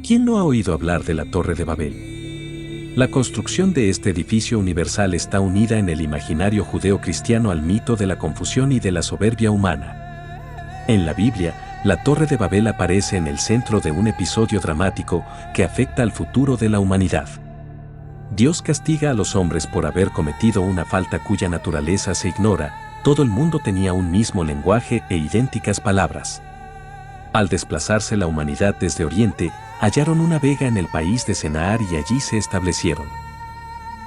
¿Quién no ha oído hablar de la Torre de Babel? La construcción de este edificio universal está unida en el imaginario judeo-cristiano al mito de la confusión y de la soberbia humana. En la Biblia, la Torre de Babel aparece en el centro de un episodio dramático que afecta al futuro de la humanidad. Dios castiga a los hombres por haber cometido una falta cuya naturaleza se ignora. Todo el mundo tenía un mismo lenguaje e idénticas palabras. Al desplazarse la humanidad desde Oriente, hallaron una vega en el país de Senaar y allí se establecieron.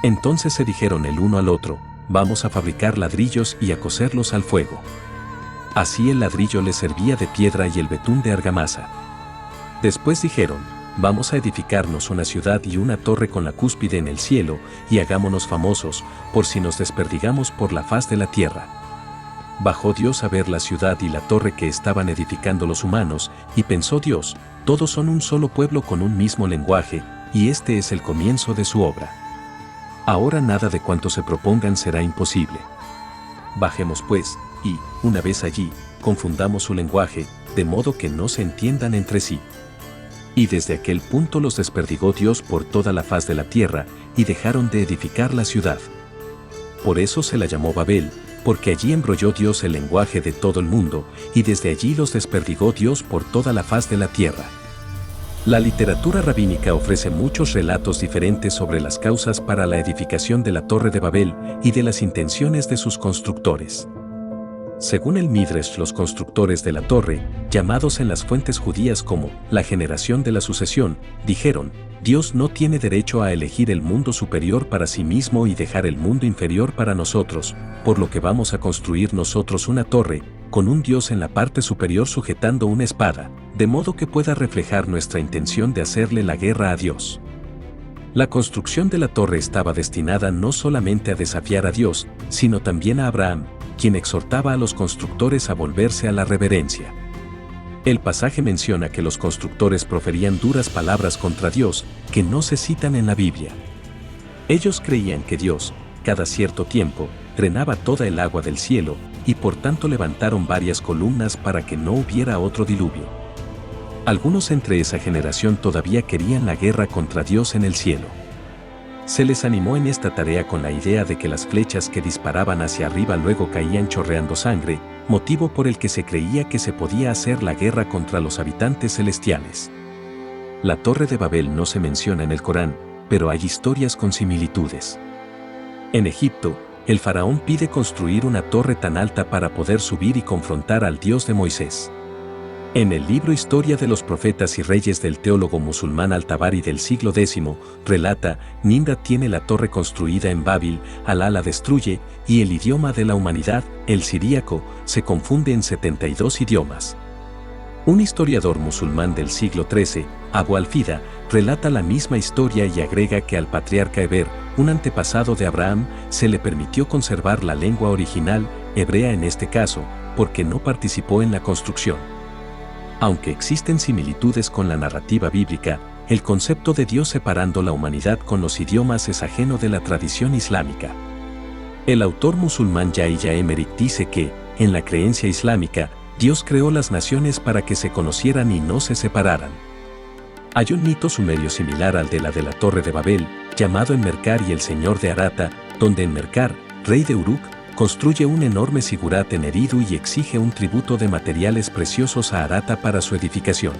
Entonces se dijeron el uno al otro: vamos a fabricar ladrillos y a cocerlos al fuego. Así el ladrillo les servía de piedra y el betún de argamasa. Después dijeron: vamos a edificarnos una ciudad y una torre con la cúspide en el cielo, y hagámonos famosos, por si nos desperdigamos por la faz de la tierra. Bajó Dios a ver la ciudad y la torre que estaban edificando los humanos, y pensó Dios: todos son un solo pueblo con un mismo lenguaje, y este es el comienzo de su obra. Ahora nada de cuanto se propongan será imposible. Bajemos pues, y, una vez allí, confundamos su lenguaje, de modo que no se entiendan entre sí. Y desde aquel punto los desperdigó Dios por toda la faz de la tierra, y dejaron de edificar la ciudad. Por eso se la llamó Babel, porque allí embrolló Dios el lenguaje de todo el mundo, y desde allí los desperdigó Dios por toda la faz de la tierra. La literatura rabínica ofrece muchos relatos diferentes sobre las causas para la edificación de la Torre de Babel y de las intenciones de sus constructores. Según el Midrash, los constructores de la torre, llamados en las fuentes judías como la generación de la sucesión, dijeron: Dios no tiene derecho a elegir el mundo superior para sí mismo y dejar el mundo inferior para nosotros, por lo que vamos a construir nosotros una torre, con un Dios en la parte superior sujetando una espada, de modo que pueda reflejar nuestra intención de hacerle la guerra a Dios. La construcción de la torre estaba destinada no solamente a desafiar a Dios, sino también a Abraham, quien exhortaba a los constructores a volverse a la reverencia. El pasaje menciona que los constructores proferían duras palabras contra Dios, que no se citan en la Biblia. Ellos creían que Dios, cada cierto tiempo, drenaba toda el agua del cielo, y por tanto levantaron varias columnas para que no hubiera otro diluvio. Algunos entre esa generación todavía querían la guerra contra Dios en el cielo. Se les animó en esta tarea con la idea de que las flechas que disparaban hacia arriba luego caían chorreando sangre, motivo por el que se creía que se podía hacer la guerra contra los habitantes celestiales. La Torre de Babel no se menciona en el Corán, pero hay historias con similitudes. En Egipto, el faraón pide construir una torre tan alta para poder subir y confrontar al Dios de Moisés. En el libro Historia de los Profetas y Reyes del teólogo musulmán Al-Tabari del siglo X, relata: Nimrod tiene la torre construida en Babil, Alá la destruye, y el idioma de la humanidad, el siríaco, se confunde en 72 idiomas. Un historiador musulmán del siglo XIII, Abu al-Fida, relata la misma historia y agrega que al patriarca Eber, un antepasado de Abraham, se le permitió conservar la lengua original, hebrea en este caso, porque no participó en la construcción. Aunque existen similitudes con la narrativa bíblica, el concepto de Dios separando la humanidad con los idiomas es ajeno de la tradición islámica. El autor musulmán Yahya Emerick dice que, en la creencia islámica, Dios creó las naciones para que se conocieran y no se separaran. Hay un mito sumerio similar al de la Torre de Babel, llamado Enmerkar y el Señor de Arata, donde Enmerkar, rey de Uruk, construye un enorme sigurat en Eridu y exige un tributo de materiales preciosos a Arata para su edificación.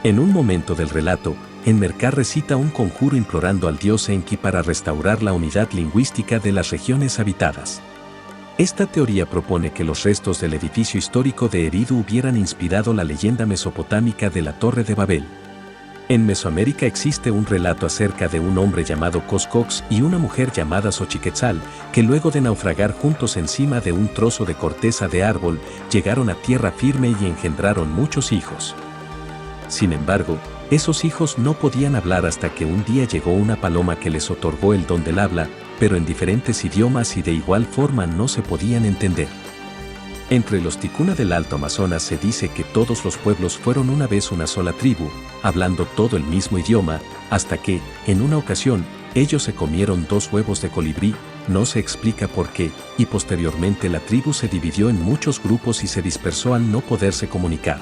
En un momento del relato, Enmerkar recita un conjuro implorando al dios Enki para restaurar la unidad lingüística de las regiones habitadas. Esta teoría propone que los restos del edificio histórico de Eridu hubieran inspirado la leyenda mesopotámica de la Torre de Babel. En Mesoamérica existe un relato acerca de un hombre llamado Coscox y una mujer llamada Xochiquetzal, que luego de naufragar juntos encima de un trozo de corteza de árbol, llegaron a tierra firme y engendraron muchos hijos. Sin embargo, esos hijos no podían hablar hasta que un día llegó una paloma que les otorgó el don del habla, pero en diferentes idiomas y de igual forma no se podían entender. Entre los ticuna del Alto Amazonas se dice que todos los pueblos fueron una vez una sola tribu, hablando todo el mismo idioma, hasta que, en una ocasión, ellos se comieron 2 huevos de colibrí, no se explica por qué, y posteriormente la tribu se dividió en muchos grupos y se dispersó al no poderse comunicar.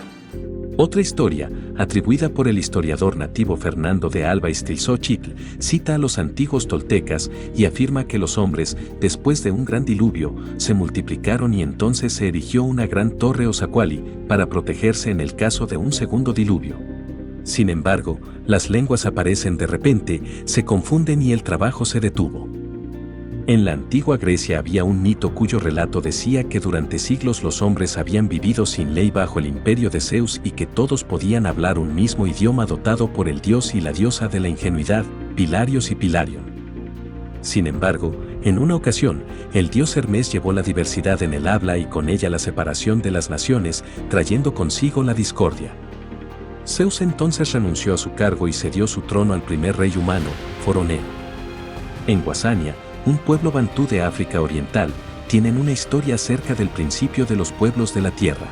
Otra historia, atribuida por el historiador nativo Fernando de Alba Iztaccíhuatl, cita a los antiguos toltecas y afirma que los hombres, después de un gran diluvio, se multiplicaron y entonces se erigió una gran torre o zacuali para protegerse en el caso de un segundo diluvio. Sin embargo, las lenguas aparecen de repente, se confunden y el trabajo se detuvo. En la antigua Grecia había un mito cuyo relato decía que durante siglos los hombres habían vivido sin ley bajo el imperio de Zeus y que todos podían hablar un mismo idioma dotado por el dios y la diosa de la ingenuidad, Pilarios y Pilarion. Sin embargo, en una ocasión, el dios Hermes llevó la diversidad en el habla y con ella la separación de las naciones, trayendo consigo la discordia. Zeus entonces renunció a su cargo y cedió su trono al primer rey humano, Foroneo. En Guasania, un pueblo bantú de África Oriental, tienen una historia acerca del principio de los pueblos de la tierra.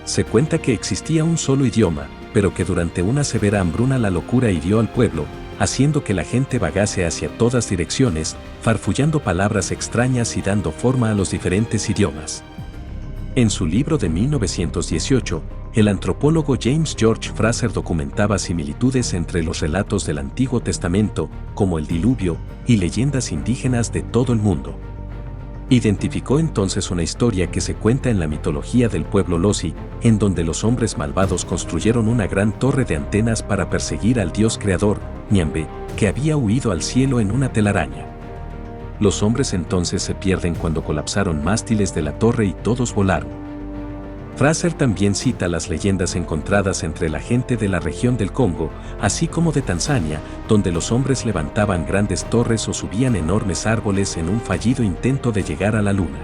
Se cuenta que existía un solo idioma, pero que durante una severa hambruna la locura hirió al pueblo, haciendo que la gente vagase hacia todas direcciones, farfullando palabras extrañas y dando forma a los diferentes idiomas. En su libro de 1918, el antropólogo James George Fraser documentaba similitudes entre los relatos del Antiguo Testamento, como el diluvio, y leyendas indígenas de todo el mundo. Identificó entonces una historia que se cuenta en la mitología del pueblo Lozi, en donde los hombres malvados construyeron una gran torre de antenas para perseguir al dios creador, Ñambe, que había huido al cielo en una telaraña. Los hombres entonces se pierden cuando colapsaron mástiles de la torre y todos volaron. Fraser también cita las leyendas encontradas entre la gente de la región del Congo, así como de Tanzania, donde los hombres levantaban grandes torres o subían enormes árboles en un fallido intento de llegar a la luna.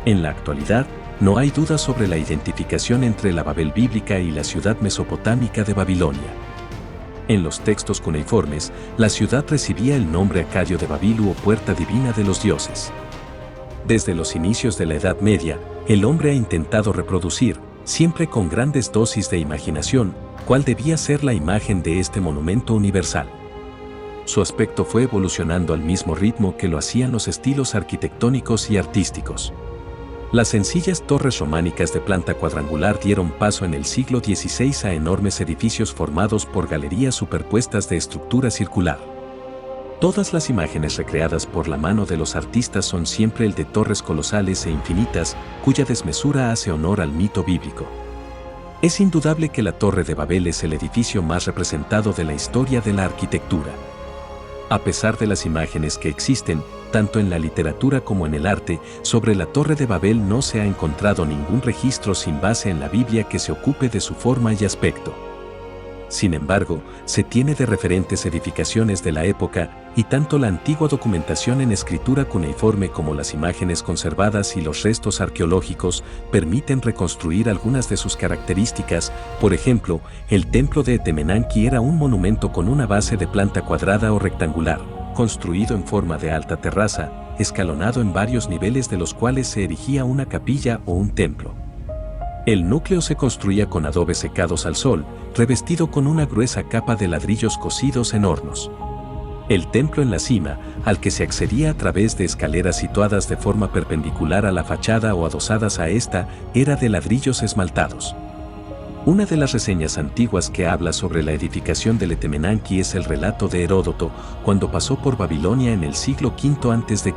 En la actualidad, no hay duda sobre la identificación entre la Babel bíblica y la ciudad mesopotámica de Babilonia. En los textos cuneiformes, la ciudad recibía el nombre acadio de Babilu o puerta divina de los dioses. Desde los inicios de la Edad Media, el hombre ha intentado reproducir, siempre con grandes dosis de imaginación, cuál debía ser la imagen de este monumento universal. Su aspecto fue evolucionando al mismo ritmo que lo hacían los estilos arquitectónicos y artísticos. Las sencillas torres románicas de planta cuadrangular dieron paso en el siglo XVI a enormes edificios formados por galerías superpuestas de estructura circular. Todas las imágenes recreadas por la mano de los artistas son siempre el de torres colosales e infinitas, cuya desmesura hace honor al mito bíblico. Es indudable que la Torre de Babel es el edificio más representado de la historia de la arquitectura. A pesar de las imágenes que existen, tanto en la literatura como en el arte, sobre la Torre de Babel no se ha encontrado ningún registro sin base en la Biblia que se ocupe de su forma y aspecto. Sin embargo, se tiene de referentes edificaciones de la época, y tanto la antigua documentación en escritura cuneiforme como las imágenes conservadas y los restos arqueológicos permiten reconstruir algunas de sus características. Por ejemplo, el templo de Etemenanki era un monumento con una base de planta cuadrada o rectangular, construido en forma de alta terraza, escalonado en varios niveles de los cuales se erigía una capilla o un templo. El núcleo se construía con adobes secados al sol, revestido con una gruesa capa de ladrillos cocidos en hornos. El templo en la cima, al que se accedía a través de escaleras situadas de forma perpendicular a la fachada o adosadas a esta, era de ladrillos esmaltados. Una de las reseñas antiguas que habla sobre la edificación del Etemenanki es el relato de Heródoto, cuando pasó por Babilonia en el siglo V a.C.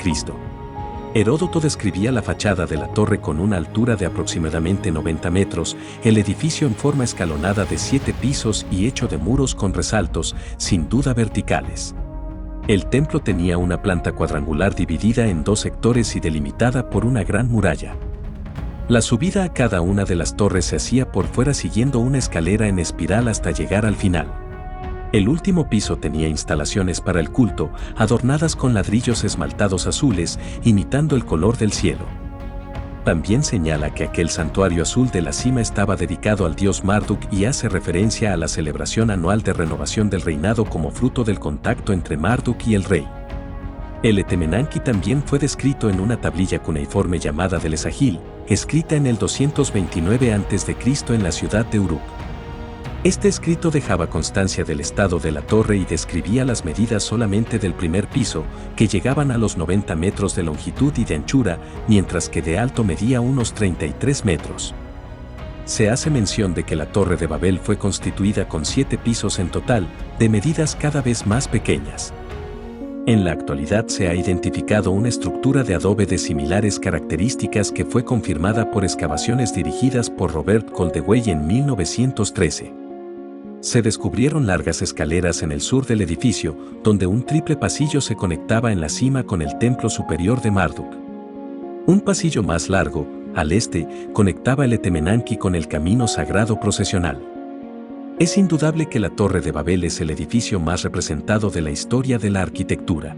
Heródoto describía la fachada de la torre con una altura de aproximadamente 90 metros, el edificio en forma escalonada de 7 pisos y hecho de muros con resaltos, sin duda verticales. El templo tenía una planta cuadrangular dividida en 2 sectores y delimitada por una gran muralla. La subida a cada una de las torres se hacía por fuera siguiendo una escalera en espiral hasta llegar al final. El último piso tenía instalaciones para el culto, adornadas con ladrillos esmaltados azules, imitando el color del cielo. También señala que aquel santuario azul de la cima estaba dedicado al dios Marduk y hace referencia a la celebración anual de renovación del reinado como fruto del contacto entre Marduk y el rey. El Etemenanki también fue descrito en una tablilla cuneiforme llamada del Esagil, escrita en el 229 a.C. en la ciudad de Uruk. Este escrito dejaba constancia del estado de la torre y describía las medidas solamente del primer piso, que llegaban a los 90 metros de longitud y de anchura, mientras que de alto medía unos 33 metros. Se hace mención de que la Torre de Babel fue constituida con 7 pisos en total, de medidas cada vez más pequeñas. En la actualidad se ha identificado una estructura de adobe de similares características que fue confirmada por excavaciones dirigidas por Robert Goldewey en 1913. Se descubrieron largas escaleras en el sur del edificio, donde un triple pasillo se conectaba en la cima con el templo superior de Marduk. Un pasillo más largo, al este, conectaba el Etemenanki con el camino sagrado procesional. Es indudable que la Torre de Babel es el edificio más representado de la historia de la arquitectura.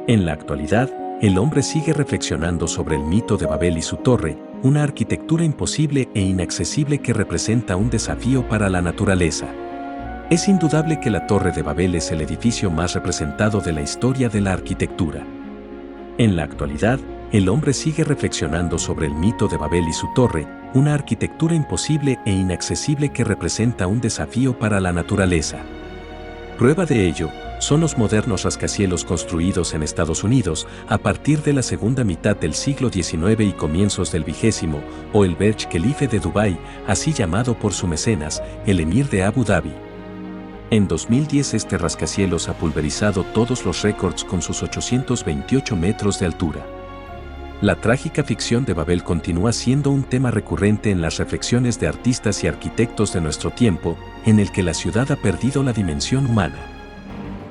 En la actualidad, el hombre sigue reflexionando sobre el mito de Babel y su torre, una arquitectura imposible e inaccesible que representa un desafío para la naturaleza. Es indudable que la Torre de Babel es el edificio más representado de la historia de la arquitectura. En la actualidad, el hombre sigue reflexionando sobre el mito de Babel y su torre, una arquitectura imposible e inaccesible que representa un desafío para la naturaleza. Prueba de ello son los modernos rascacielos construidos en Estados Unidos a partir de la segunda mitad del siglo XIX y comienzos del XX, o el Burj Khalifa de Dubái, así llamado por su mecenas, el emir de Abu Dhabi. En 2010 este rascacielos ha pulverizado todos los récords con sus 828 metros de altura. La trágica ficción de Babel continúa siendo un tema recurrente en las reflexiones de artistas y arquitectos de nuestro tiempo, en el que la ciudad ha perdido la dimensión humana.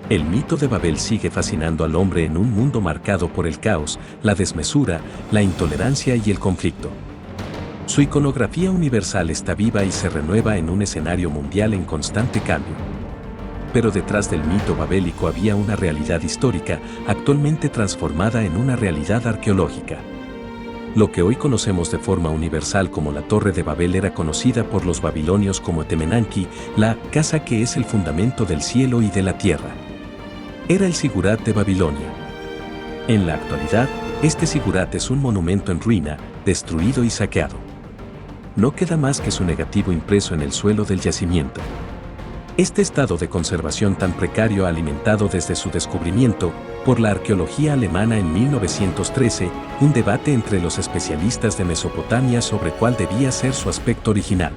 El mito de Babel sigue fascinando al hombre en un mundo marcado por el caos, la desmesura, la intolerancia y el conflicto. Su iconografía universal está viva y se renueva en un escenario mundial en constante cambio. Pero detrás del mito babélico había una realidad histórica, actualmente transformada en una realidad arqueológica. Lo que hoy conocemos de forma universal como la Torre de Babel era conocida por los babilonios como Etemenanki, la casa que es el fundamento del cielo y de la tierra. Era el Sigurat de Babilonia. En la actualidad, este Sigurat es un monumento en ruina, destruido y saqueado. No queda más que su negativo impreso en el suelo del yacimiento. Este estado de conservación tan precario ha alimentado desde su descubrimiento, por la arqueología alemana en 1913, un debate entre los especialistas de Mesopotamia sobre cuál debía ser su aspecto original.